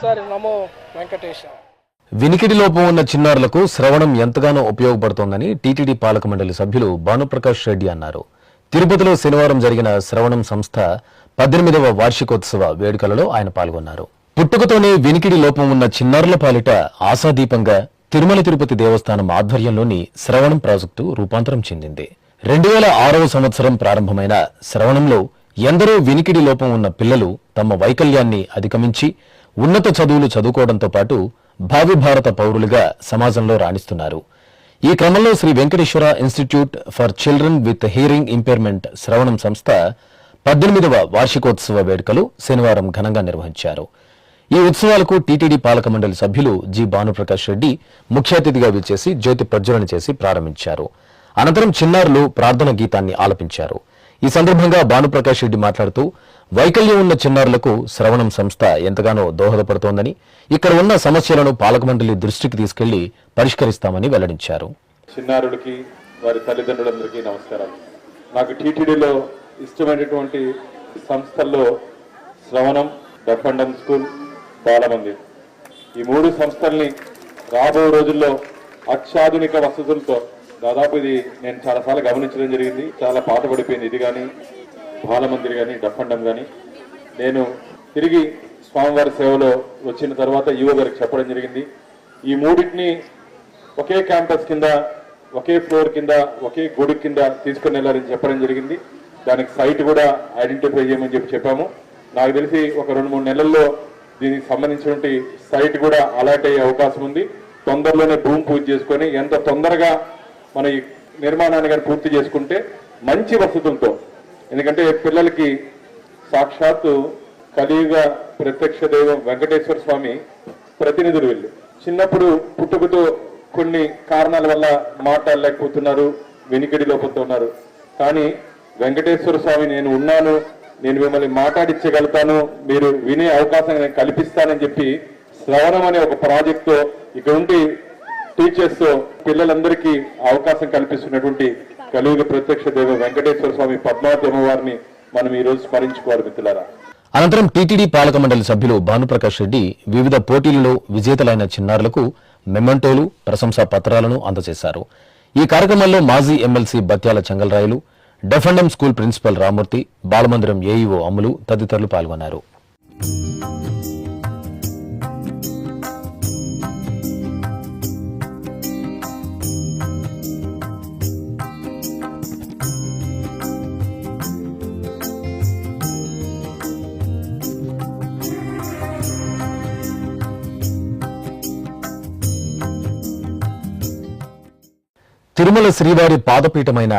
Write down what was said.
నమో వెంకటేశ. వినికిడి లోపం ఉన్న చిన్నారులకు శ్రవణం ఎంతగానో ఉపయోగపడుతోందని టీటీడీ పాలక మండలి సభ్యులు భానుప్రకాష్ రెడ్డి అన్నారు. తిరుపతిలో శనివారం జరిగిన శ్రవణం సంస్థ 18వ వార్షికోత్సవ వేడుకలలో ఆయన పాల్గొన్నారు. పుట్టుకతోనే వినికిడి లోపం ఉన్న చిన్నారుల పాలిట ఆశాదీపంగా తిరుమల తిరుపతి దేవస్థానం ఆధ్వర్యంలోని శ్రవణం ప్రాజెక్టు రూపాంతరం చెందింది. 2006వ సంవత్సరం ప్రారంభమైన శ్రవణంలో ఎందరో వినికిడి లోపం ఉన్న పిల్లలు తమ వైకల్యాన్ని అధిగమించి ఉన్నత చదువులు చదువుకోవడంతో పాటు భావి భారత పౌరులుగా సమాజంలో రాణిస్తున్నారు. ఈ క్రమంలో Shri Venkateswara institute for children with hearing impairment Shravanam సంస్థ 18వ వార్షికోత్సవ వేడుకలు శనివారం ఘనంగా నిర్వహించారు. ఈ ఉత్సవాలకు టీటీడీ పాలక మండలి సభ్యులు జి భానుప్రకాష్ రెడ్డి ముఖ్య అతిథిగా విచ్చేసి జ్యోతి ప్రజ్వలన చేసి ప్రారంభించారు. అనంతరం చిన్నారులు ప్రార్థన గీతాన్ని ఆలపించారు. ఈ సందర్భంగా భానుప్రకాష్ రెడ్డి మాట్లాడుతూ వైకల్యం ఉన్న చిన్నారులకు శ్రవణం సంస్థ ఎంతగానో దోహదపడుతోందని, ఇక్కడ ఉన్న సమస్యలను పాలక మండలి దృష్టికి తీసుకెళ్లి పరిష్కరిస్తామని వెల్లడించారు. చిన్నారులకి వారి తల్లిదండ్రులందరికీ నమస్కారాలు. నాకు టీటీడీలో ఇష్టమైనటువంటి సంస్థల్లో శ్రవణం, డెఫ్ అండ్ డమ్ స్కూల్, బాలమందిర్, ఈ 3 సంస్థల్ని రాబో రోజుల్లో అత్యాధునిక వసతులతో, దాదాపు ఇది నేను చాలాసార్లు గమనించడం జరిగింది, చాలా పాత పడిపోయింది ఇది కానీ బాలమందిర్ కానీ డెఫ్ అండ్ డమ్ కానీ. నేను తిరిగి స్వామివారి సేవలో వచ్చిన తర్వాత ఈవో గారికి చెప్పడం జరిగింది, ఈ 3టిని ఒకే క్యాంపస్ కింద, ఒకే ఫ్లోర్ కింద, ఒకే గుడి కింద తీసుకుని వెళ్ళాలని చెప్పడం జరిగింది. దానికి సైట్ కూడా ఐడెంటిఫై చేయమని చెప్పాము. నాకు తెలిసి ఒక 2-3 నెలల్లో దీనికి సంబంధించినటువంటి సైట్ కూడా అలాట్ అయ్యే అవకాశం ఉంది. తొందరలోనే భూమి పూజ చేసుకొని ఎంత తొందరగా మన ఈ నిర్మాణాన్ని కానీ పూర్తి చేసుకుంటే మంచి వసతులతో, ఎందుకంటే పిల్లలకి సాక్షాత్తు కలియుగ ప్రత్యక్ష దైవం వెంకటేశ్వర స్వామి ప్రతినిధులు వీళ్ళు. చిన్నప్పుడు పుట్టుకతో కొన్ని కారణాల వల్ల మాట్లాడలేకపోతున్నారు, వినికిడి లోపంతో ఉన్నారు. కానీ వెంకటేశ్వర స్వామి నేను ఉన్నాను, నేను మిమ్మల్ని మాట్లాడించగలుగుతాను, మీరు వినే అవకాశం నేను కల్పిస్తానని చెప్పి శ్రవణం అనే ఒక ప్రాజెక్ట్తో ఇక్కడ ఉండి టీచర్స్ పిల్లలందరికీ అవకాశం కల్పిస్తున్నటువంటి కలియుగ ప్రత్యక్ష దైవం వెంకటేశ్వర స్వామి పద్మావతి అమ్మవారిని మనం ఈ రోజు స్మరించుకోవాలి మిత్రులారా. అనంతరం టీటీడీ పాలక మండలి సభ్యులు భానుప్రకాష్ రెడ్డి వివిధ పోటీలలో విజేతలైన చిన్నారులకు మెమెంటోలు, ప్రశంసా పత్రాలను అందజేశారు. ఈ కార్యక్రమంలో మాజీ MLC Batyala Chengalrayulu, deaf and dumb school principal Ramurthy, Balamandiram AEO Ammulu తదితరులు పాల్గొన్నారు. తిరుమల శ్రీవారి పాదపీఠమైన